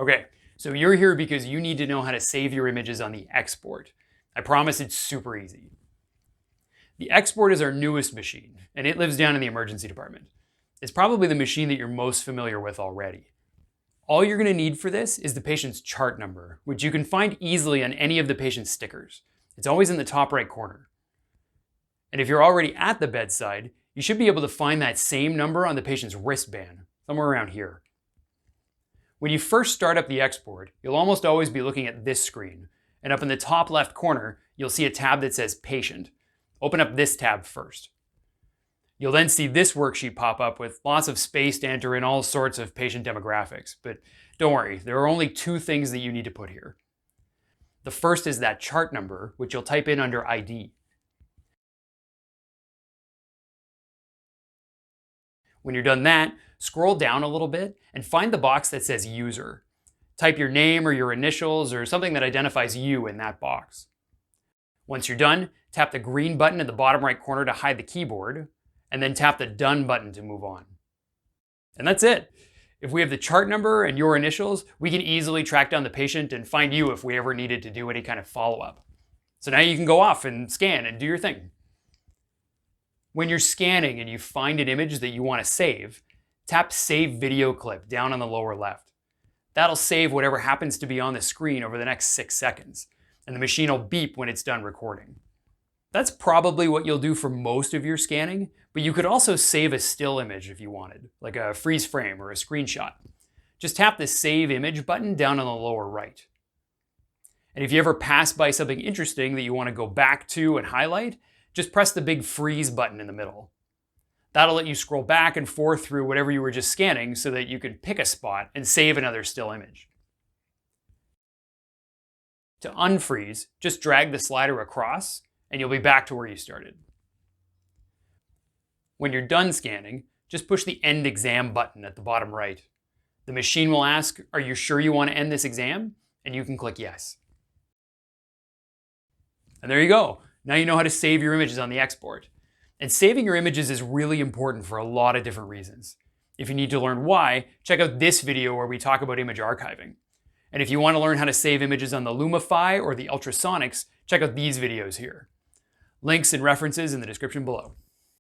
Okay, so you're here because you need to know how to save your images on the X-Porte. I promise it's super easy. The X-Porte is our newest machine, and it lives down in the emergency department. It's probably the machine that you're most familiar with already. All you're going to need for this is the patient's chart number, which you can find easily on any of the patient's stickers. It's always in the top right corner. And if you're already at the bedside, you should be able to find that same number on the patient's wristband, somewhere around here. When you first start up the X-Porte, you'll almost always be looking at this screen, and up in the top left corner, you'll see a tab that says Patient. Open up this tab first. You'll then see this worksheet pop up with lots of space to enter in all sorts of patient demographics, but don't worry, there are only two things that you need to put here. The first is that chart number, which you'll type in under ID. When you're done that, scroll down a little bit and find the box that says User. Type your name or your initials or something that identifies you in that box. Once you're done, tap the green button at the bottom right corner to hide the keyboard, and then tap the Done button to move on. And that's it. If we have the chart number and your initials, we can easily track down the patient and find you if we ever needed to do any kind of follow-up. So now you can go off and scan and do your thing. When you're scanning and you find an image that you want to save, tap Save Video Clip down on the lower left. That'll save whatever happens to be on the screen over the next 6 seconds, and the machine will beep when it's done recording. That's probably what you'll do for most of your scanning, but you could also save a still image if you wanted, like a freeze frame or a screenshot. Just tap the Save Image button down on the lower right. And if you ever pass by something interesting that you want to go back to and highlight, just press the big freeze button in the middle. That'll let you scroll back and forth through whatever you were just scanning so that you can pick a spot and save another still image. To unfreeze, just drag the slider across and you'll be back to where you started. When you're done scanning, just push the End Exam button at the bottom right. The machine will ask, "Are you sure you want to end this exam?" And you can click Yes. And there you go. Now you know how to save your images on the X-Porte. And saving your images is really important for a lot of different reasons. If you need to learn why, check out this video where we talk about image archiving. And if you want to learn how to save images on the Lumify or the Ultrasonics, check out these videos here. Links and references in the description below.